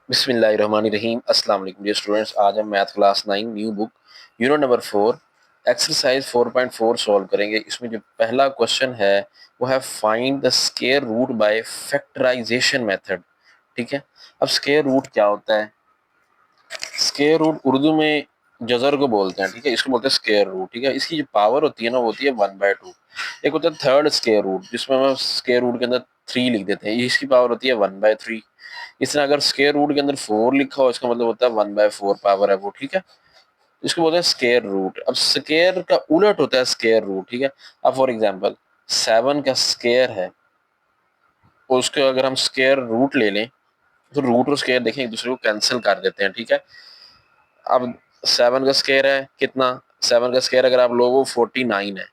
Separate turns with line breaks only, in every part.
बिस्मिल्लाहिर्रहमानिर्रहीम। अस्सलाम वालेकुम डियर स्टूडेंट्स। आज हम math class 9 new book unit number 4 exercise 4.4 solve करेंगे। इसमें जो पहला क्वेश्चन है वो है find the square root by factorisation method. ठीक है, अब स्क्वायर रूट क्या होता है? स्क्वायर रूट उर्दू में जजर को बोलते हैं। ठीक है, इसको बोलते हैं स्क्वायर रूट। ठीक है, इसकी जो पावर होती है ना वो होती है 1/2। एक होता है थर्ड स्क्वायर रूट जिसमें हम स्क्वायर रूट के अंदर 3 लिख देते हैं, इसकी पावर होती है 1/3। इस तरह अगर स्क्वायर रूट के अंदर 4 लिखा हो इसका मतलब होता है 1/4 पावर है वो। ठीक है, इसको बोलते हैं स्क्वायर रूट। अब स्क्वायर का उलट होता है स्क्वायर रूट। ठीक है, अब फॉर एग्जांपल 7 का स्क्वायर है, उसको अगर हम स्क्वायर रूट ले लें तो रूट और स्क्वायर देखें एक दूसरे को कैंसिल कर देते हैं। ठीक है, अब 7 का स्क्वायर है कितना? 7 का स्क्वायर अगर आप लोगों 49 है।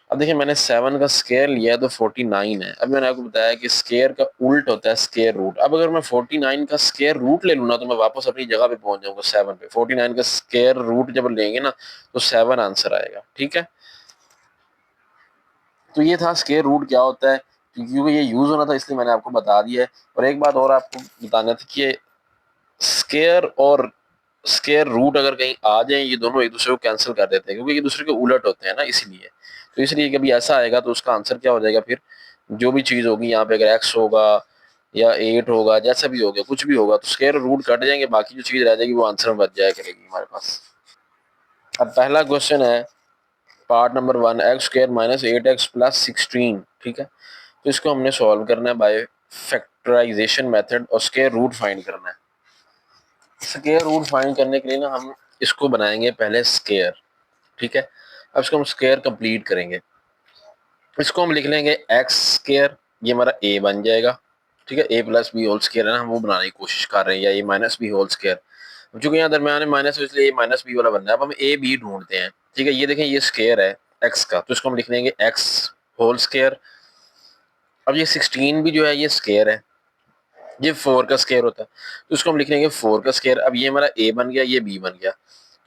अब देखिए मैंने 7 का स्क्वायर लिया है तो 49 है। अब मैंने आपको बताया कि स्क्वायर का उल्ट होता है स्क्वायर रूट। अब अगर मैं 49 का स्क्वायर रूट ले लूँ ना तो मैं वापस अपनी जगह पे पहुंच जाऊंगा 7 पे। 49 का स्क्वायर रूट जब लेंगे ना तो 7 आंसर आएगा। ठीक है, तो ये था स्क्वायर रूट क्या होता है। क्योंकि ये यूज होना था इसलिए मैंने आपको बता दिया है। और एक बात और आपको बताना था कि स्क्वायर और स्क्वायर रूट अगर कहीं आ जाए ये दोनों एक दूसरे को कैंसिल कर देते हैं क्योंकि ये दूसरे के उलट होते हैं ना, इसलिए। तो इसलिए कभी ऐसा आएगा तो उसका आंसर क्या हो जाएगा फिर? जो भी चीज होगी यहाँ पे, अगर एक्स होगा या 8 होगा, जैसा भी होगा, कुछ भी होगा, तो स्क्वायर रूट कट जाएंगे, बाकी जो चीज रह जाएगी वो आंसर में बच जाया करेगी हमारे पास। अब पहला क्वेश्चन है part number 1, x square minus 8x plus 16। ठीक है, तो इसको हमने सॉल्व करना है बाय फैक्टराइजेशन मेथड और स्क्वायर रूट फाइंड करना है। स्क्वायर रूट फाइंड करने के लिए ना हम इसको बनाएंगे पहले स्क्वायर। ठीक है, अब इसको हम स्क्वायर कंप्लीट करेंगे। इसको हम लिख लेंगे एक्स स्क्वायर, ये हमारा ए बन जाएगा। ठीक है, ए प्लस बी होल स्क्वायर है ना, हम वो बनाने की कोशिश कर रहे हैं, या ए माइनस बी होल स्क्वायर। चूंकि यहाँ दरम्यान में माइनस है इसलिए ए माइनस बी वाला बनना है। अब हम ए बी ढूंढते हैं। ठीक है, ये देखें ये स्क्वायर है एक्स का, तो इसको हम लिख लेंगे एक्स होल स्क्वायर। अब ये 16 भी जो है ये स्क्वायर है, ये 4 का स्क्वायर होता है, तो इसको हम लिख लेंगे 4 का स्क्वायर। अब ये हमारा ए बन गया, ये बी बन गया,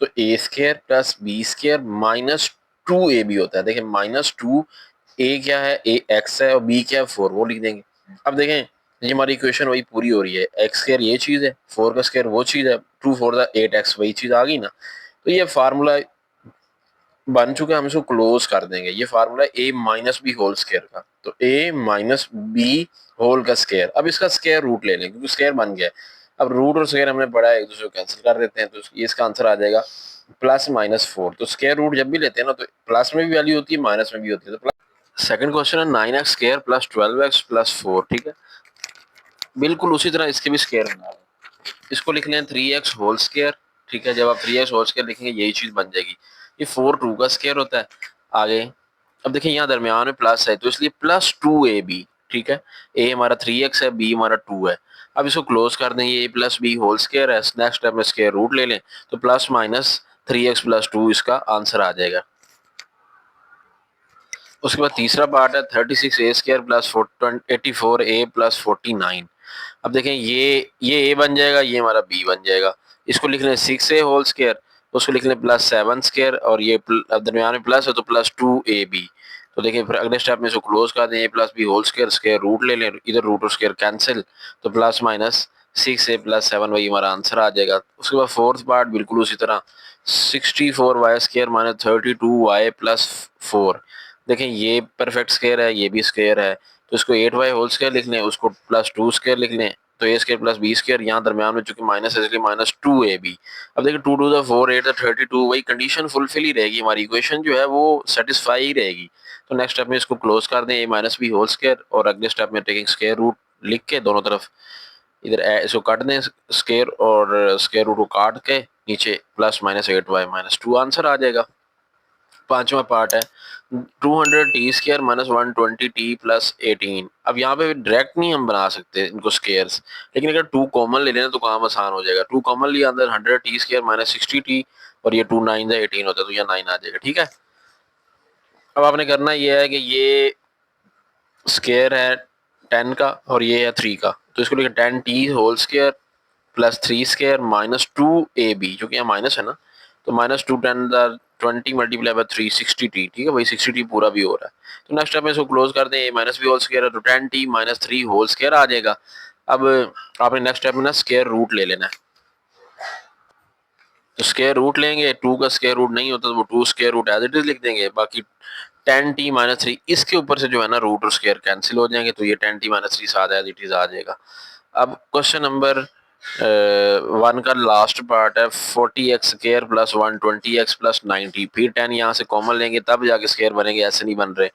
तो A square plus B square minus 2ab होता है। देखें -2, ए क्या है, ए एक्स है और बी क्या है 4, वो लिख देंगे। अब देखें ये हमारी इक्वेशन वही पूरी हो रही है, एक्स स्क्वायर ये चीज़ है, 4 का स्क्वायर वो चीज़ है, 2 4 8x वही चीज़ आ गई ना। तो ये फार्मूला बन चुका है, हम इसको क्लोज कर देंगे। ये फार्मूला ए माइनस बी होल स्क्वायर का, तो ए माइनस बी होल का स्क्वायर। अब इसका स्क्वायर रूट ले लें क्योंकि स्क्वायर बन गया। अब रूट और स्क्वायर हमने पढ़ा है, एक दूसरे को कैंसिल कर देते हैं, तो ये इसका आंसर आ जाएगा +-4। तो स्क्वायर रूट जब भी लेते हैं ना तो प्लस में भी वैल्यू होती है, माइनस में भी होती है। तो सेकंड क्वेश्चन है 9x square plus 12x plus 4। ठीक है, बिल्कुल उसी तरह इसके भी स्क्वायर बना है। इसको लिख लें 3x होल स्क्वायर। ठीक है, जब आप 3x होल स्क्वायर लिखेंगे यही चीज बन जाएगी। ये 4 2 का स्क्वायर होता है। आगे अब देखिए यहाँ दरमियान में प्लस है तो इसलिए +2ab। ठीक है, ए हमारा 3x है, बी हमारा 2 है। अब इसको क्लोज कर देंगे, ए प्लस बी होल स्क्वायर है, नेक्स्ट स्टेप में स्क्वायर रूट ले लें तो +-3x प्लस 2 इसका आंसर आ जाएगा। उसके बाद तीसरा पार्ट है 36a square plus 84a plus 49। अब देखें ये ए बन जाएगा, ये हमारा बी बन जाएगा। इसको लिख लें 6a होल स्क्वायर, उसको लिख लें +7 स्क्वायर, और ये अब दरमियान में प्लस है तो +2ab। तो देखिए फिर अगले स्टेप में इसको क्लोज कर दें, A plus B whole square, square root ले लें, इधर रूट और स्क्वायर कैंसिल, तो +-6a + 7 वही हमारा आंसर आ जाएगा। उसके बाद फोर्थ पार्ट बिल्कुल उसी तरह 64y square minus 32y plus 4। देखें ये परफेक्ट स्क्वायर है, ये भी स्क्वायर है, तो इसको 8y होल स्क्वायर लिख लें, उसको +2 स्क्वायर लिख लें, तो A square plus B square, यहाँ दरमियान में चूंकि माइनस है इसलिए -2ab। अब देखिए 2 2 4 8 32, वही कंडीशन फुलफिल ही रहेगी, हमारी इक्वेशन जो है वो सेटिस्फाई ही रहेगी। तो नेक्स्ट स्टेप में इसको क्लोज कर दें, ए माइनस बी होल स्क्वायर, और अगले स्टेप में टेकिंग स्क्वायर रूट लिख के दोनों तरफ इधर इसको काट दें स्क्वायर, और स्क्वायर रूट को काट के नीचे +-8y - 2 आंसर आ जाएगा। पांचवा पार्ट है 200t square minus 120t plus 18। अब यहाँ पे डायरेक्ट नहीं हम बना सकते इनको स्क्वायर्स, लेकिन अगर 2 कॉमन ले लेना तो काम आसान हो जाएगा। 2 कॉमन लिया अंदर 100t स्क्वायर माइनस 60t, और ये 2 9 18 होता है तो यहाँ 9 आ जाएगा। ठीक है, अब आपने करना ये है कि ये स्क्वायर है 10 का और ये है 3 का, तो इसको लिखें 10t whole square plus 3 square -2ab, जो कि यहाँ माइनस है ना, तो -2 10 मल्टीप्लाई बाय 3 60t। ठीक है भाई, 60t पूरा भी हो रहा है। तो नेक्स्ट स्टेप में इसको क्लोज कर दें, माइनस बी होल स्क्वायर है तो 10t - 3 होल स्क्वायर आ जाएगा। अब आपने नेक्स्ट स्टेप में ना स्क्वायर रूट ले लेना है। तो स्क्वायर रूट लेंगे, 2 का स्क्वायर रूट नहीं होता तो वो 2 square root as it is लिख देंगे, बाकी 10t-3 इसके ऊपर से जो है ना रूट और स्क्वायर कैंसिल हो जाएंगे, तो ये 10t-3 साथ एज इट इज आ जाएगा। अब क्वेश्चन नंबर 1 का लास्ट पार्ट है, 40x² प्लस 120x प्लस 90, फिर 10 यहाँ से कॉमन लेंगे तब जाके स्क्वायर बनेंगे, ऐसे नहीं बन रहे।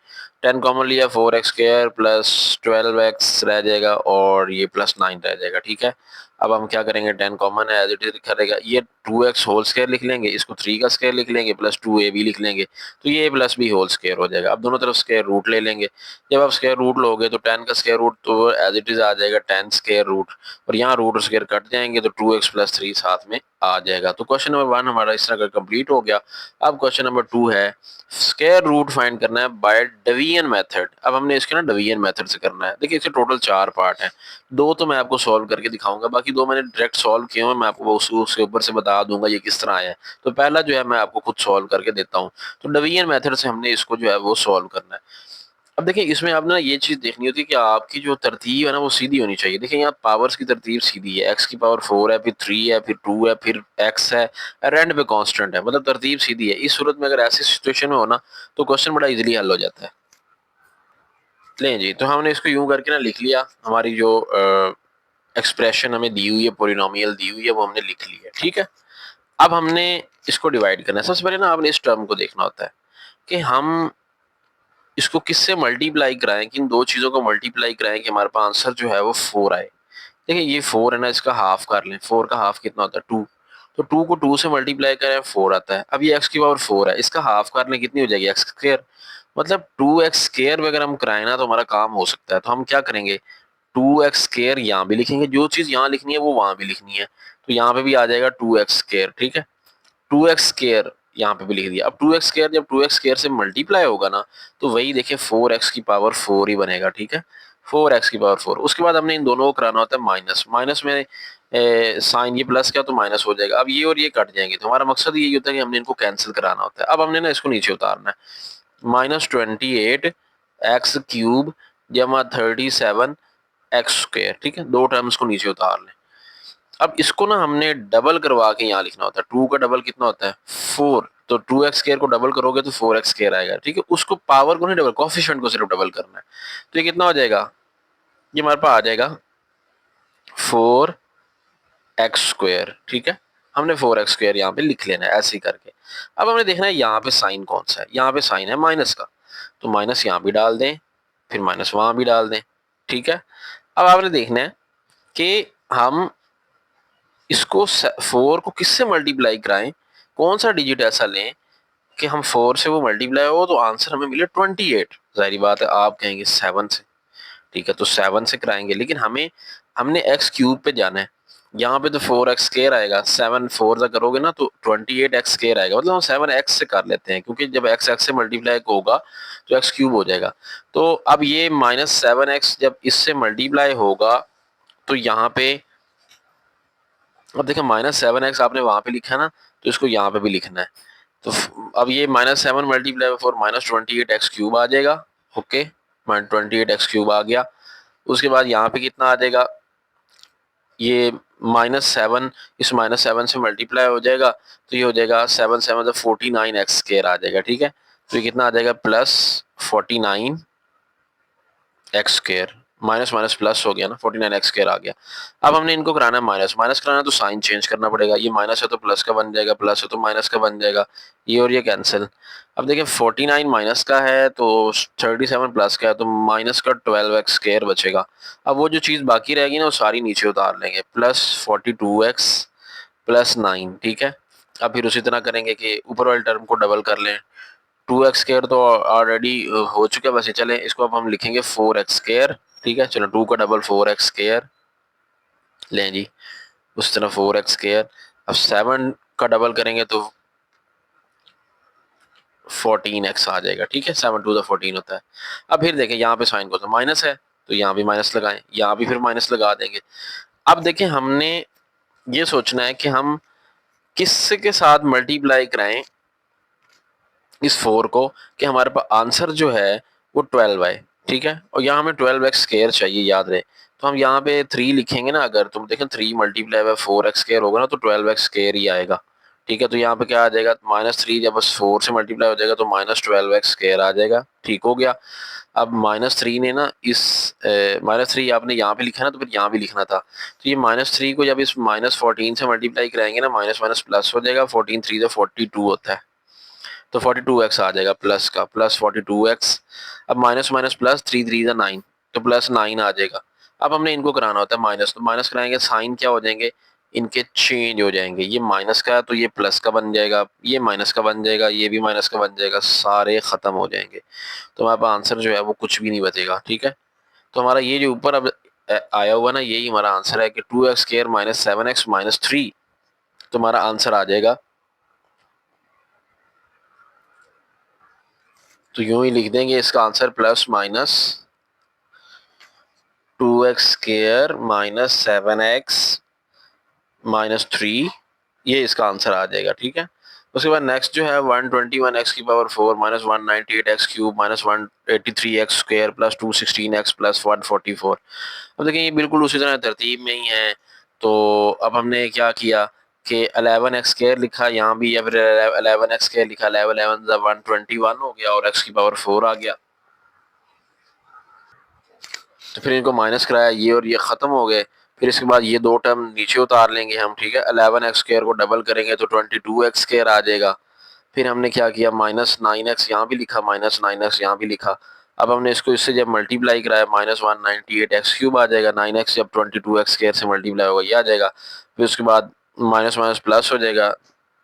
10 कॉमन लिया, 4x² प्लस 12x रह जाएगा और ये प्लस 9 रह जाएगा, ठीक है। अब हम क्या करेंगे, 10 कॉमन है एज इट इज लिखा रहेगा, ये 2x होल स्क्वायर लिख लेंगे, इसको 3 का स्क्वायर लिख लेंगे प्लस 2ab लिख लेंगे, तो ये a plus B whole square हो जाएगा। अब दोनों तरफ स्क्वायर रूट ले लेंगे, जब आप स्क्वायर रूट लोगे तो 10 का स्क्वायर रूट तो एज इट इज आ जाएगा 10 स्क्वायर रूट, और यहाँ रूट और स्क्वायर कट जाएंगे तो 2x प्लस 3 साथ में आ जाएगा। तो क्वेश्चन नंबर 1 हमारा इस तरह का कंप्लीट हो गया। अब क्वेश्चन नंबर 2 है, स्क्वायर रूट फाइंड करना है बाय डिवीजन मेथड। अब हमने इसके ना डिवीजन मेथड से करना है। देखिए इसके टोटल 4 पार्ट हैं, 2 तो मैं आपको सॉल्व करके दिखाऊंगा, बाकी 2 मैंने डायरेक्ट सॉल्व किए हुए, मैं आपको उसके ऊपर से बता दूंगा ये किस तरह आया है। तो पहला जो है मैं आपको खुद सॉल्व करके देता हूँ। तो डिवीजन मेथड से हमने इसको जो है वो सॉल्व करना है। अब देखिए इसमें आपने ना ये चीज देखनी होती है कि आपकी जो तरतीब है ना वो सीधी होनी चाहिए। देखिए यहाँ पावर्स की तरतीब सीधी है, x की पावर 4 है, फिर 3 है, फिर 2 है, फिर x है, एंड पे कांस्टेंट है, मतलब तरतीब सीधी है। इस सूरत में अगर ऐसी सिचुएशन में हो ना तो क्वेश्चन बड़ा इजीली हल हो जाता है। लें जी, तो हमने इसको यूं करके ना लिख लिया, हमारी जो एक्सप्रेशन हमें दी हुई है, पोलिनोमियल दी हुई है, वो हमने लिख ली है, ठीक है। अब हमने इसको डिवाइड करना है। सबसे पहले ना आपने इस टर्म को देखना होता है कि हम इसको किससे मल्टीप्लाई कराएं, किन 2 चीजों को मल्टीप्लाई कराएं कि हमारे पास आंसर जो है वो 4 आए। देखिए ये 4 है ना, इसका हाफ कर लें, 4 का हाफ कितना होता है 2, तो 2 को 2 से मल्टीप्लाई करें 4 आता है। अब ये x की पावर 4 है, इसका हाफ कर लें कितनी हो जाएगी x स्क्वायर, मतलब 2x स्क्वायर में अगर हम कराएं ना तो हमारा काम हो सकता है। तो हम क्या करेंगे, 2x स्क्वायर यहाँ भी लिखेंगे, जो चीज यहाँ लिखनी है वो वहां भी लिखनी है, तो यहाँ पे भी आ जाएगा 2x स्क्वायर, ठीक है। 2x स्क्वायर यहाँ पे भी लिख दिया। अब 2x स्क्वायर जब 2x स्क्वायर से मल्टीप्लाई होगा ना तो वही देखिए 4x की पावर 4 ही बनेगा, ठीक है। 4x की पावर 4, उसके बाद हमने इन दोनों को कराना होता है माइनस, माइनस में साइन ये प्लस क्या तो माइनस हो जाएगा। अब ये और ये कट जाएंगे, तो हमारा मकसद यही होता है कि हमने इनको कैंसिल कराना होता है। अब हमने ना इसको नीचे उतारना है, -28x³ जमा 37x², ठीक है। 2 टर्म्स को नीचे उतार लें। अब इसको ना हमने डबल करवा के यहाँ लिखना होता है। 2 का डबल कितना होता है 4, तो 2x स्क्वायर को डबल करोगे तो 4x स्क्वायर आएगा, ठीक है। उसको पावर को नहीं डबल, कोफिशिएंट को सिर्फ डबल करना है। तो ये कितना हो जाएगा, ये हमारे पास आ जाएगा 4x², ठीक है। हमने 4x² यहाँ पे लिख लेना है ऐसे ही करके। अब हमने देखना है यहाँ पे साइन कौन सा है, यहाँ पे साइन है माइनस का, तो माइनस यहाँ भी डाल दें, फिर माइनस वहां भी डाल दें, ठीक है। अब आपने देखना है कि हम इसको 4 को किससे मल्टीप्लाई कराएं, कौन सा डिजिट ऐसा लें कि हम 4 से वो मल्टीप्लाई हो तो आंसर हमें मिले 28। जाहिर बात है आप कहेंगे 7 से, ठीक है, तो 7 से कराएंगे, लेकिन हमने x³ पे जाना है। यहाँ पे तो 4x² आएगा, 7 4 से करोगे ना तो 28x² आएगा, मतलब हम 7x से कर लेते हैं, क्योंकि जब x से मल्टीप्लाई होगा तो x³ हो जाएगा। तो अब ये -7x जब इससे मल्टीप्लाई होगा तो यहाँ पे अब देखिए -7x आपने वहां पे लिखा ना, तो इसको यहाँ पे भी लिखना है। तो अब ये -7 मल्टीप्लाई बाय 4 -28x³ आ जाएगा, ओके। -28x³ आ गया। उसके बाद यहाँ पे कितना आ जाएगा, ये -7 इस -7 से मल्टीप्लाई हो जाएगा, तो ये हो जाएगा 7 7 49x² आ जाएगा, ठीक है। तो ये कितना आ जाएगा +49x², माइनस माइनस प्लस हो गया ना, 49x² आ गया। अब हमने इनको कराना है माइनस, माइनस कराना है तो साइन चेंज करना पड़ेगा, ये माइनस है तो प्लस का बन जाएगा, प्लस है तो माइनस का बन जाएगा, ये और ये कैंसिल। अब देखिए 49 माइनस का है तो 37 प्लस का है, तो माइनस का 12x² बचेगा। अब वो जो चीज़ बाकी रहेगी ना वो सारी नीचे उतार लेंगे, +42x + 9, ठीक है। अब फिर उसी तरह करेंगे कि ऊपर वाले टर्म को डबल कर लें, 2x² तो ऑलरेडी हो चुका है, वैसे चले इसको अब हम लिखेंगे 4x², ठीक है। चलो 2 का डबल 4x², लें जी उस तरह 4x²। अब 7 का डबल करेंगे तो 14x आ जाएगा, ठीक है। 7 2 14 होता है। अब फिर देखें यहाँ पे साइन को तो माइनस है, तो यहाँ भी माइनस लगाएं, यहाँ भी फिर माइनस लगा देंगे। अब देखें हमने ये सोचना है कि हम किस के साथ मल्टीप्लाई कराएं इस 4 को कि हमारे पास आंसर जो है वो 12 आए, ठीक है। और यहाँ हमें 12x² चाहिए, याद रहे। तो हम यहाँ पे 3 लिखेंगे ना, अगर तुम देखें 3 मल्टीप्लाई बाय 4x स्क्वायर होगा ना तो 12x स्क्वायर ही आएगा। ठीक है, तो यहाँ पे क्या आ जाएगा, -3 जब बस 4 से मल्टीप्लाई हो जाएगा तो -12x स्क्वायर आ जाएगा। ठीक हो गया। अब -3 ने ना इस -3 आपने यहाँ पे लिखा ना, तो फिर यहाँ भी लिखना था। तो ये -3 को जब इस -14 से मल्टीप्लाई कराएंगे ना, माइनस माइनस प्लस हो जाएगा। 14 3 से 42 होता है, तो 42x आ जाएगा प्लस का, प्लस 42x। अब माइनस माइनस प्लस, 3 3 जा 9, तो प्लस 9 आ जाएगा। अब हमने इनको कराना होता है माइनस, तो माइनस कराएंगे साइन क्या हो जाएंगे, इनके चेंज हो जाएंगे। ये माइनस का है तो ये प्लस का बन जाएगा, ये माइनस का बन जाएगा, ये भी माइनस का बन जाएगा, सारे खत्म हो जाएंगे। तो हमारे पास आंसर जो है वो कुछ भी नहीं बचेगा। ठीक है, तो हमारा ये जो ऊपर अब आया हुआ ना, यही हमारा आंसर है कि 2x square minus 7x minus 3। तो हमारा आंसर आ जाएगा, तो यूं ही लिख देंगे इसका answer plus minus 2x square minus 7x minus 3, ये इसका आंसर आ जाएगा। ठीक है, उसके बाद नेक्स्ट जो है 121x की power 4 minus 198x cube minus 183x square plus 216x plus 144। अब देखिए ये बिल्कुल उसी तरह तरतीब में ही है। तो अब हमने क्या किया कि 11x स्क्वायर लिखा यहाँ भी, या फिर 11x स्क्वायर लिखा, 11 11 121 हो गया और x की पावर 4 आ गया। तो फिर इनको माइनस कराया, ये और ये खत्म हो गए। फिर इसके बाद ये दो टर्म नीचे उतार लेंगे हम। ठीक है, 11x स्क्वायर को डबल करेंगे तो 22x स्क्वायर आ जाएगा। फिर हमने क्या किया, -9x यहाँ भी लिखा, -9x यहाँ भी लिखा। अब हमने इसको इससे जब मल्टीप्लाई कराया, -198x क्यूब आ जाएगा। 9x जब 22x स्क्वायर से मल्टीप्लाई होगा ये आ जाएगा। फिर उसके बाद माइनस माइनस प्लस हो जाएगा,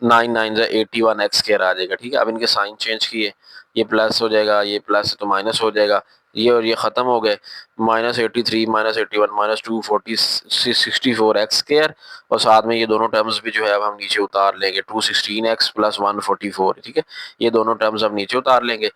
9 9 जा 81x स्क्वायर आ जाएगा। ठीक है, अब इनके साइन चेंज किए, ये प्लस हो जाएगा, ये प्लस तो माइनस हो जाएगा, ये और ये खत्म हो गए। -83 -81 -240 64x स्क्वायर, और साथ में ये दोनों टर्म्स भी जो है अब हम नीचे उतार लेंगे, 216x प्लस 144। ठीक है, ये दोनों टर्म्स हम नीचे उतार लेंगे।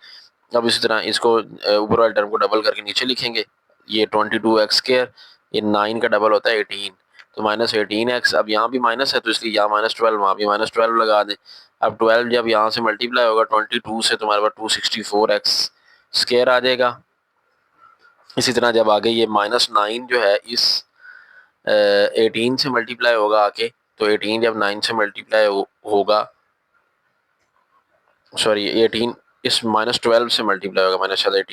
अब इसी तरह इसको ऊपर वाले टर्म को डबल करके नीचे लिखेंगे, ये 22x स्क्वायर, ये 9 का डबल होता है 18, तो -18x। अब यहाँ भी माइनस है तो इसलिए यहाँ -12, वहाँ भी -12 लगा दें। अब 12 जब यहाँ से मल्टीप्लाई होगा 22 से, तुम्हारे पास 264x स्क्वायर आ जाएगा। इसी तरह जब आगे ये -9 जो है इस 18 से मल्टीप्लाई होगा आके, तो 18 जब 9 से मल्टीप्लाई होगा, सॉरी 18 इस -12 से मल्टीप्लाई होगा, मैंने शायद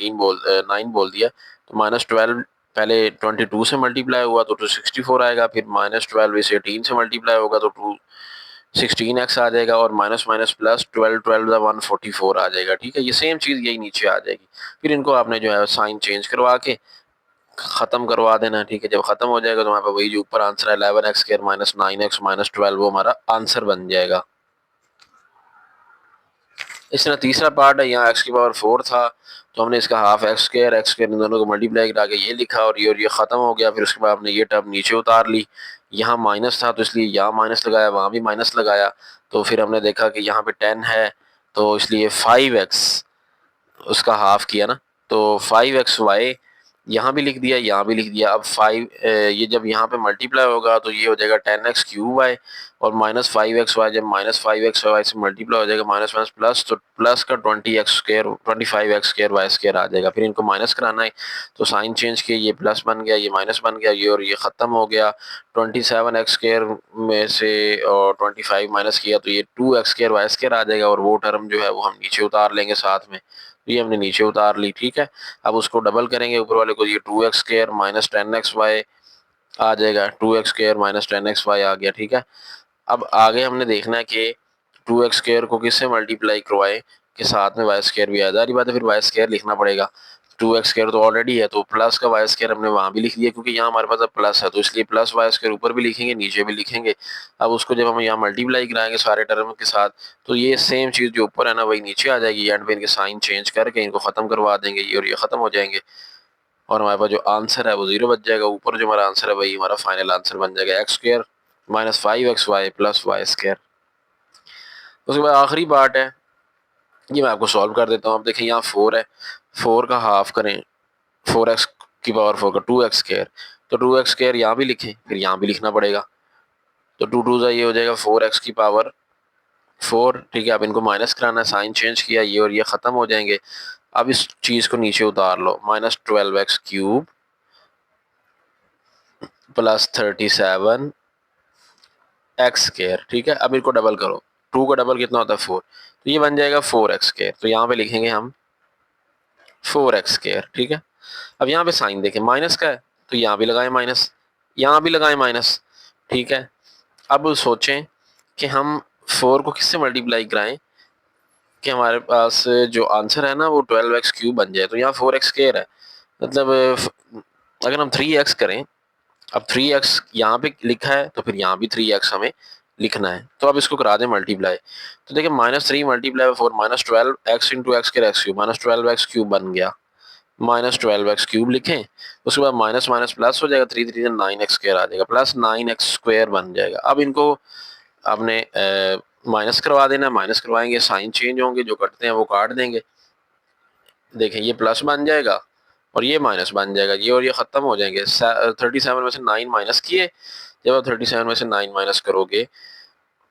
9 बोल दिया। तो -12 पहले 22 से मल्टीप्लाई हुआ तो 264 आएगा, फिर -12 इस 18 से मल्टीप्लाई होगा तो 216x आ जाएगा, और माइनस माइनस प्लस 12 12 144 आ जाएगा। ठीक है, ये सेम चीज़ यही नीचे आ जाएगी। फिर इनको आपने जो है साइन चेंज करवा के खत्म करवा देना। ठीक है, जब खत्म हो जाएगा तो हमारे पास वही जो ऊपर आंसर है 11x square minus 9x minus 12, वो हमारा आंसर बन जाएगा। इस तरह तीसरा पार्ट है, यहाँ x की पावर 4 था तो हमने इसका हाफ x स्क्वायर इन दोनों को मल्टीप्लाई करा के ये लिखा, और ये खत्म हो गया। फिर उसके बाद हमने ये टर्म नीचे उतार ली, यहाँ माइनस था तो इसलिए यहाँ माइनस लगाया, वहाँ भी माइनस लगाया। तो फिर हमने देखा कि यहाँ पे 10 है तो इसलिए 5x उसका हाफ किया ना, तो 5xy यहाँ भी लिख दिया, यहाँ भी लिख दिया। अब 5 ये जब यहाँ पे मल्टीप्लाई होगा तो ये हो जाएगा 10x क्यूब वाई, और -5xy जब -5xy से मल्टीप्लाई हो जाएगा माइनस माइनस प्लस, तो प्लस का 20x square 25x square Y square आ जाएगा। फिर इनको माइनस कराना है तो साइन चेंज किया, ये प्लस बन गया, ये माइनस बन गया, ये और ये ख़त्म हो गया। 27x स्क्वायर में से और 25 माइनस किया तो ये 2x स्क्वायर वाई स्क्वायर आ जाएगा, और वो टर्म जो है वो हम नीचे उतार लेंगे साथ में। ये हमने नीचे उतार ली। ठीक है, अब उसको डबल करेंगे ऊपर वाले को, ये 2x स्क्वायर माइनस 10xy आ जाएगा, 2x स्क्वायर माइनस 10xy आ गया। ठीक है, अब आगे हमने देखना है कि 2x स्क्वायर को किससे मल्टीप्लाई करवाए कि साथ में वाई स्क्वायर भी आ जाए, बात है फिर वाई स्क्वायर लिखना पड़ेगा। 2x स्क्वायर तो ऑलरेडी है तो प्लस का वाई स्क्वायर हमने वहाँ भी लिख दिया, क्योंकि यहाँ हमारे पास अब प्लस है तो इसलिए प्लस वाई स्क्वायर ऊपर भी लिखेंगे नीचे भी लिखेंगे। अब उसको जब हम यहाँ मल्टीप्लाई कराएंगे सारे टर्म के साथ, तो ये सेम चीज़ जो ऊपर है ना वही नीचे आ जाएगी। एंड पे इनके साइन चेंज करके इनको ख़त्म करवा देंगे, ये और ये ख़त्म हो जाएंगे, और हमारे पास जो आंसर है वो 0 बच जाएगा। ऊपर जो हमारा आंसर है वही हमारा फाइनल आंसर बन जाएगा, x square minus 5xy plus y square. उसके बाद आखिरी पार्ट है, ये मैं आपको सॉल्व कर देता हूँ। अब देखें यहाँ 4 है, 4 का हाफ करें 4x की पावर 4 का 2x स्क्वायर, तो 2x स्क्वायर यहाँ भी लिखें, फिर यहाँ भी लिखना पड़ेगा, तो 2 2 ये हो जाएगा 4x की पावर 4। ठीक है, अब इनको माइनस कराना है, साइन चेंज किया, ये और ये ख़त्म हो जाएंगे। अब इस चीज़ को नीचे उतार लो, -12x cube plus 37 x square. ठीक है, अब इनको डबल करो, 2 का डबल कितना होता है 4, तो ये बन जाएगा 4x स्क्वायर। तो यहाँ पे लिखेंगे हम 4x स्क्वायर। ठीक है, अब यहाँ पे साइन देखें माइनस का है, तो यहाँ भी लगाएं माइनस, यहाँ भी लगाएं माइनस। ठीक है, अब सोचें कि हम 4 को किससे मल्टीप्लाई कराएं कि हमारे पास जो आंसर है ना वो 12x क्यूब बन जाए। तो यहाँ 4x स्क्वायर है, मतलब अगर हम 3x करें, अब 3x यहाँ पे लिखा है तो फिर यहाँ भी 3x हमें लिखना है। तो अब इसको करा दें मल्टीप्लाई, तो देखिए -3 multiply by 4 -12x into x के एक्स क्यूब, -12x क्यूब बन गया, -12x क्यूब लिखें। उसके बाद माइनस माइनस प्लस हो जाएगा, 3 3 9x स्क्वायर आ जाएगा, प्लस 9x स्क्वायर बन जाएगा। अब इनको आपने माइनस करवा देना, माइनस करवाएंगे साइन चेंज होंगे, जो कटते हैं वो काट देंगे। देखें ये प्लस बन जाएगा और ये माइनस बन जाएगा, ये और ये खत्म हो जाएंगे। 37 में से 9 माइनस किए, जब आप 37 में से 9 माइनस करोगे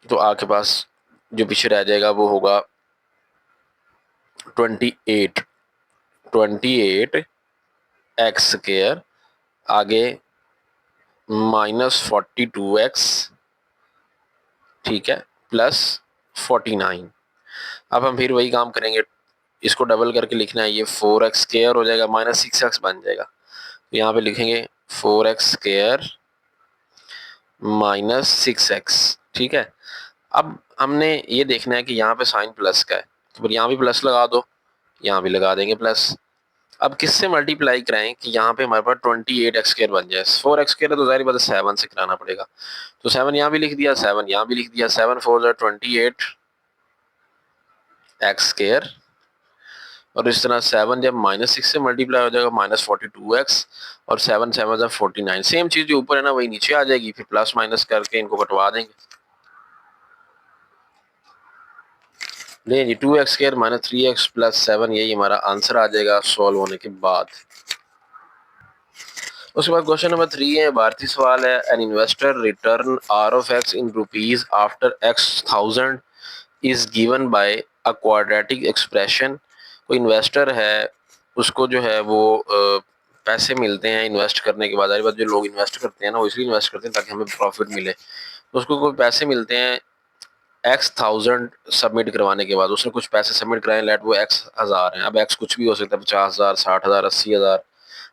तो आपके पास जो पीछे रह जाएगा वो होगा 28 एक्स स्क्वायर, आगे -42x, ठीक है, प्लस 49। अब हम फिर वही काम करेंगे, इसको डबल करके लिखना है, ये 4x स्क्वायर हो जाएगा, -6x बन जाएगा। तो यहाँ पे लिखेंगे 4x स्क्वायर -6x। ठीक है, अब हमने ये देखना है कि यहाँ पे साइन प्लस का है, तो फिर यहाँ भी प्लस लगा दो, यहाँ भी लगा देंगे प्लस। अब किससे मल्टीप्लाई कराएं कि यहाँ पे हमारे पास 28x स्क्वायर बन जाए। 4x स्क्वायर है तो जाहिर बात है 7 से कराना पड़ेगा, तो 7 यहाँ भी लिख दिया, 7 यहाँ भी लिख दिया, 7 4 28 एक्स स्क्वायर, और इस तरह 7 जब -6 से मल्टीप्लाई हो जाएगा -42x, और 7 7 49। सेम चीज जो ऊपर है ना वही नीचे आ जाएगी, फिर प्लस माइनस करके इनको कटवा देंगे। नहीं जी, 2x स्क्वायर -3x प्लस 7, यही हमारा आंसर आ जाएगा सॉल्व होने के बाद। उसके बाद क्वेश्चन नंबर 3 है, भारतीय सवाल है, an investor return R of x in rupees after x 1000 is given by a quadratic expression. कोई इन्वेस्टर है, उसको जो है वो पैसे मिलते हैं इन्वेस्ट करने के बाद। जो लोग इन्वेस्ट करते हैं ना वो इसलिए इन्वेस्ट करते हैं ताकि हमें प्रॉफिट मिले, तो उसको कोई पैसे मिलते हैं x 1000 सबमिट करवाने के बाद। उसने कुछ पैसे सबमिट कराए, लेट वो x 1000 हैं, अब x कुछ भी हो सकता है, 50,000 60,000 80,000,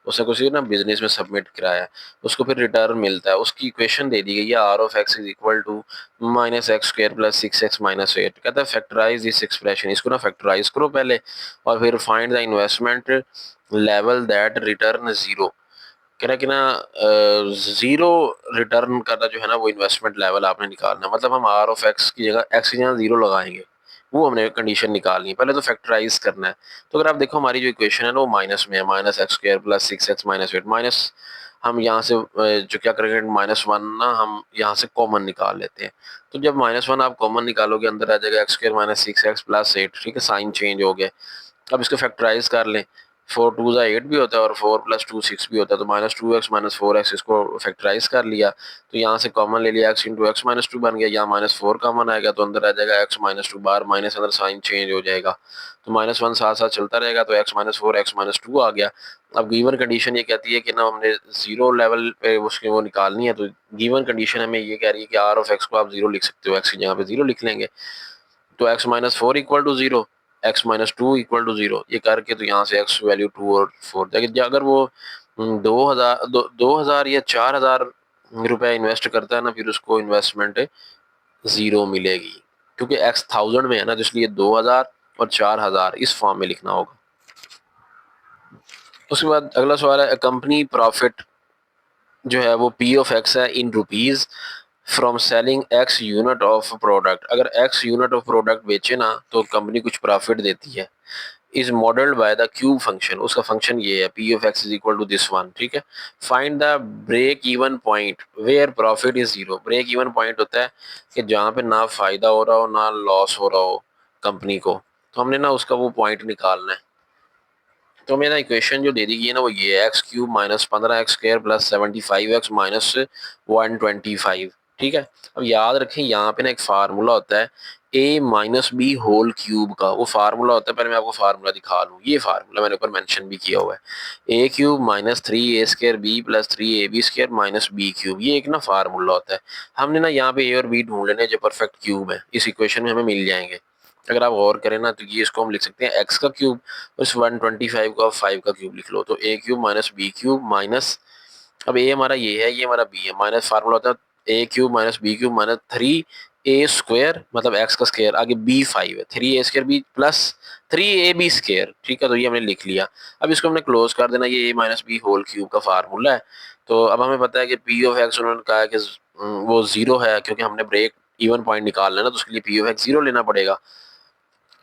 उसने कुछ ना बिजनेस में सबमिट कराया है, उसको फिर रिटर्न मिलता है। उसकी इक्वेशन दे दी गई है, R of x is equal to -x square plus 6x -8। कहता है फैक्टराइज दिस एक्सप्रेशन, इसको ना फैक्टराइज करो पहले, और फिर find the investment level that return zero. कह रहा कि ना जीरो रिटर्न करना जो है ना वो इन्वेस्टमेंट लेवल आपने निकालना है। मतलब हम आर ऑफ एक्स की जगह एक्स की जगह जीरो लगाएंगे, वो हमने कंडीशन निकालनी है। पहले तो फैक्टराइज करना है, तो अगर आप देखो हमारी जो इक्वेशन है ना वो माइनस में है, -x square plus 6x -8 minus, हम यहाँ से जो क्या करेंगे -1 ना हम यहाँ से कॉमन निकाल लेते हैं। तो जब -1 आप कॉमन निकालोगे अंदर आ जाएगा x स्क्वायर -6x प्लस 8। ठीक है, साइन चेंज हो गया। अब इसको फैक्टराइज कर लें, 4 2 8 भी होता है और 4 + 2 6 भी होता है, तो -2x -4x इसको फैक्टराइज कर लिया, तो यहाँ से कॉमन ले लिया, x × x -2 बन गया, यहाँ -4 कॉमन आएगा तो अंदर आ जाएगा x -2 बार, माइनस अंदर साइन चेंज हो जाएगा, तो -1 साथ साथ चलता रहेगा, तो x -4 x -2 आ गया। अब गिवन कंडीशन ये कहती है कि ना हमने जीरो लेवल पे उसकी वो निकालनी है, तो गिवन कंडीशन हमें ये कह रही है कि आर ऑफ एक्स को आप जीरो लिख सकते हो, एक्स की जगह पे जीरो लिख लेंगे, तो x -4 equal to zero, x -2 equal to zero, ये करके तो यहाँ से x वैल्यू 2 और 4 देखिए। अगर वो 2000 या 4000 रुपए इन्वेस्ट करता है ना, फिर उसको इन्वेस्टमेंट जीरो मिलेगी, क्योंकि x 1000 में है ना, तो इसलिए 2000 और 4000 इस फॉर्म में लिखना होगा। उसके बाद अगला सवाल है, कंपनी प्रॉफिट जो है वो P ऑफ x है in rupees from selling x unit of product. अगर x यूनिट ऑफ प्रोडक्ट बेचे ना तो कंपनी कुछ प्रॉफिट देती है। Is modelled by the cube function, उसका फंक्शन ये है, P of x is equal to this one. ठीक है, find the break even point where profit is zero. Break even point होता है कि जहाँ पे ना फायदा हो रहा हो ना लॉस हो रहा हो कंपनी को, तो हमने ना उसका वो पॉइंट निकालना है। तो मेरा इक्वेशन जो दे दी गई है ना वो ये है, x³ -15x² + 75x -125। ठीक है। अब याद रखें यहाँ पे ना एक फार्मूला होता है a minus B whole cube का, वो फार्मूला होता है, पहले मैं आपको फार्मूला दिखा लूँ। ये फार्मूला मैंने ऊपर मेंशन भी किया हुआ है, a cube minus 3a² b plus 3ab² minus b cube, ये एक ना फार्मूला होता है। हमने ना यहाँ पे a और b ढूंढ लेने जो परफेक्ट क्यूब है, इस इक्वेशन में हमें मिल जाएंगे। अगर आप गौर करें ना तो ये इसको हम लिख सकते हैं x का क्यूब, उस 125 का 5 का क्यूब लिख लो, तो a cube minus b cube minus, अब ए हमारा ये है, ये हमारा बी है, माइनस फार्मूला होता है A cube minus B cube minus 3a² मतलब एक्स का स्क्वायर, आगे बी 5 है, 3a² बी प्लस 3ab², ठीक है। तो ये हमने लिख लिया। अब इसको हमने क्लोज कर देना, ये a minus B whole cube का फार्मूला है। तो अब हमें पता है कि पी ऑफ एक्स, उन्होंने कहा है कि वो जीरो है, क्योंकि हमने ब्रेक इवन पॉइंट निकालना है ना, तो उसके लिए पी ऑफ एक्स जीरो लेना पड़ेगा।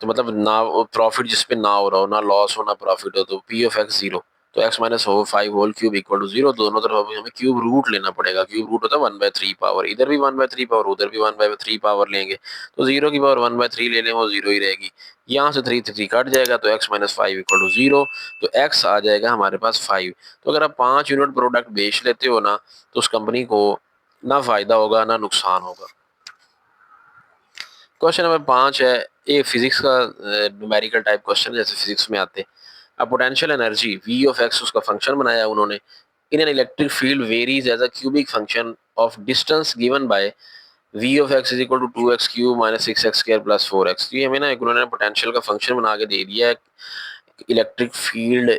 तो मतलब ना प्रॉफिट जिस पे ना हो रहा हो, ना लॉस हो ना प्रॉफिट हो, तो पी ऑफ एक्स जीरो। तो एक्स माइनस हो 5 whole cube equal to zero, दोनों तरफ हमें क्यूब रूट लेना पड़ेगा। क्यूब रूट होता है 1/3 पावर, इधर भी 1/3 पावर, उधर भी 1/3 पावर लेंगे, तो जीरो की पावर 1/3 ले लें, वो जीरो ही रहेगी। यहाँ से 3 कट जाएगा, तो x minus 5 equal to zero, तो एक्स आ जाएगा हमारे पास 5। तो अगर आप 5 यूनिट प्रोडक्ट बेच लेते हो ना, तो उस कंपनी को ना फायदा होगा ना नुकसान होगा। क्वेश्चन नंबर 5 है, ये फिजिक्स का न्यूमेरिकल टाइप क्वेश्चन, जैसे फिजिक्स में आते हैं। अब potential energy V of x उसका फंक्शन बनाया है उन्होंने, in an electric field varies as a cubic function of distance given by V of x is equal to 2x cube minus 6x² plus 4x। ये हमें ना एक उन्होंने potential का फंक्शन बना के दे दिया है, इलेक्ट्रिक फील्ड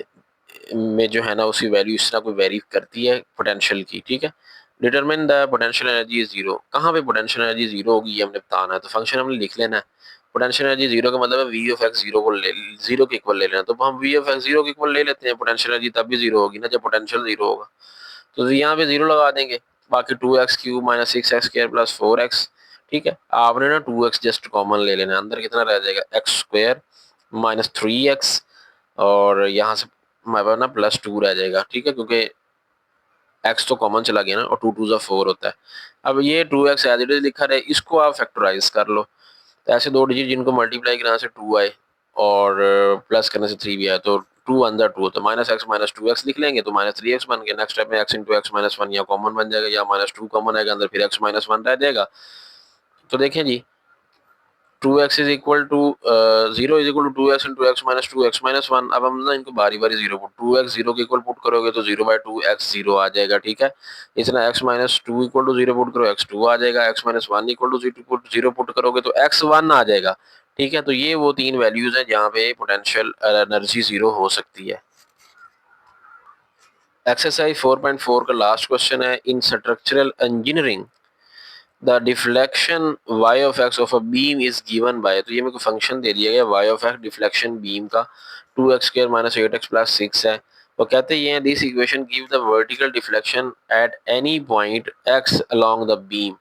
में जो है ना उसकी वैल्यू इस तरह कोई वेरी करती है पोटेंशियल की, ठीक है। Determine the potential energy is zero, कहाँ पे पोटेंशियल एनर्जी जीरो होगी ये हमने बताना है, तो फंक्शन हमने लिख लेना है। पोटेंशियल एनर्जी जीरो का मतलब है वी ऑफ एक्स जीरो को ले, जीरो के इक्वल ले लेना, तो हम वी ऑफ एक्स जीरो के इक्वल ले लेते हैं, पोटेंशियल एनर्जी तब भी जीरो होगी ना जब पोटेंशियल जीरो होगा, तो यहाँ पे जीरो लगा देंगे। बाकी 2x cube minus 6x² plus 4x, ठीक है। आपने ना 2x जस्ट कॉमन ले लेना, अंदर कितना रह जाएगा x² माइनस 3x, और यहाँ से हमारे पास ना प्लस 2 रह जाएगा, ठीक है, क्योंकि x तो कॉमन चला गया ना, और 2 2 जा 4 होता है। अब ये 2x एज इट इज लिखा रहे, इसको आप फैक्टराइज कर लो, तो ऐसे दो डिजिट जिनको मल्टीप्लाई करने से 2 आए और प्लस करने से 3 भी आए, तो 2 अंदर 2, तो माइनस एक्स माइनस 2x लिख लेंगे, तो माइनस 3x बन गया। नेक्स्ट स्टेप में x इंटू एक्स माइनस 1 या कॉमन बन जाएगा, या माइनस 2 कॉमन आएगा अंदर, फिर x माइनस 1 रह जाएगा। तो देखें जी, 2x is equal to 0 is equal to 2x into x minus 2x minus 1। अब हम ना इनको बारी बारी जीरो पुट, 2x जीरो के इक्वल पुट करोगे तो 0/2 x जीरो आ जाएगा, ठीक है। इतना x minus 2 equal to zero put करो, x 2 आ जाएगा। x minus 1 equal to zero put करोगे तो x 1 आ जाएगा, ठीक है। तो ये वो तीन वैल्यूज हैं जहाँ पे पोटेंशियल एनर्जी जीरो हो सकती है। एक्सरसाइज 4.4 का लास्ट क्वेश्चन है, इन structural engineering the deflection y of x of a beam is given bye, तो ये मेरे को फंक्शन दे दिया गया y of x deflection beam का 2x² माइनस 8x प्लस 6 है। वो कहते हैं this equation give the vertical deflection at any point x along the beam.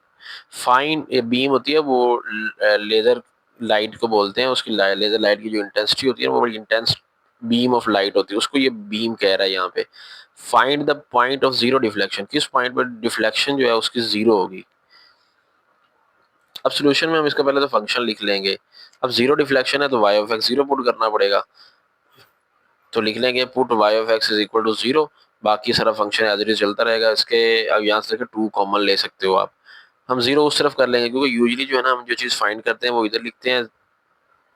Fine, ये बीम होती है वो लेजर लाइट को बोलते हैं, उसकी लेजर लाइट की जो इंटेंसिटी होती है वो बड़ी इंटेंस बीम ऑफ लाइट होती है, उसको ये बीम कह रहा है यहाँ पे। Find the point of zero deflection, किस पॉइंट पर डिफ्लेक्शन जो है उसकी जीरो होगी। अब सोल्यूशन में हम इसका पहले तो फंक्शन लिख लेंगे। अब जीरो डिफ्लेक्शन है तो y of x zero put करना पड़ेगा, तो लिख लेंगे put y of x is equal to zero, बाकी सारा फंक्शन एज इट इज चलता रहेगा। इसके अब यहाँ से लेकर 2 कॉमन ले सकते हो आप, हम जीरो उस तरफ कर लेंगे क्योंकि यूजुअली जो है ना हम जो चीज़ फाइंड करते हैं वो इधर लिखते हैं,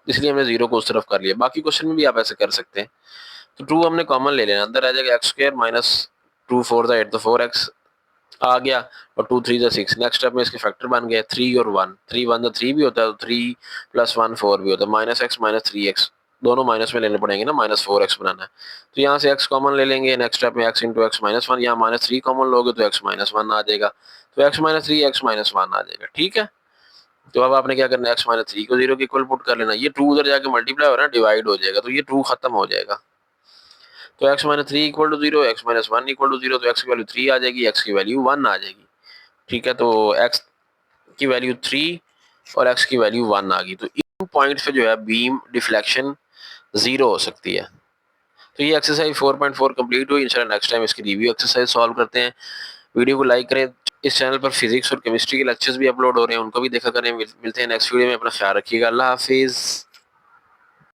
इसलिए हमने जीरो को उस तरफ कर लिया। बाकी क्वेश्चन में भी आप ऐसे कर सकते हैं। तो 2 हमने कॉमन ले लेना, अंदर आ जाएगा x² माइनस 2 4 द 8 तो 4x आ गया, और 2 3 जा 6। नेक्स्ट स्टेप में इसके फैक्टर बन गए 3 और 1, 3 1 जा 3 भी होता है, तो 3 प्लस 1 4 भी होता है, माइनस एक्स माइनस 3x, दोनों माइनस में लेने पड़ेंगे ना, माइनस 4x बनाना है। तो यहाँ से x कॉमन ले लेंगे, नेक्स्ट स्टेप में x इंटू एक्स माइनस 1, यहाँ माइनस 3 कॉमन लोगे तो x माइनस 1 आ जाएगा, तो x माइनस 3 x माइनस 1 आ जाएगा, ठीक है। तो अब आपने क्या करना है, x माइनस 3 को जीरो के इक्वल पुट कर लेना, ये 2 उधर जाके मल्टीप्लाई हो रहा है डिवाइड हो जाएगा, तो ये 2 खत्म हो जाएगा, तो x minus 3 equal to zero, x minus 1 equal to zero, तो x की वैल्यू 3 आ जाएगी, x की वैल्यू 1 आ जाएगी, ठीक है। तो x की वैल्यू 3 और x की वैल्यू 1 आ गई, तो इन पॉइंट्स पे जो है बीम डिफ्लेक्शन जीरो हो सकती है। तो ये एक्सरसाइज 4.4 कंप्लीट हुई। इंशाल्लाह नेक्स्ट टाइम इसकी रिव्यू एक्सरसाइज सॉल्व करते हैं। वीडियो को लाइक करें। इस चैनल पर फिजिक्स और केमिस्ट्री के लेक्चर्स भी अपलोड हो रहे हैं, उनको भी देखा करें। मिलते हैं नेक्स्ट वीडियो में, अपना ख्याल रखिएगा। अल्लाह हाफिज़।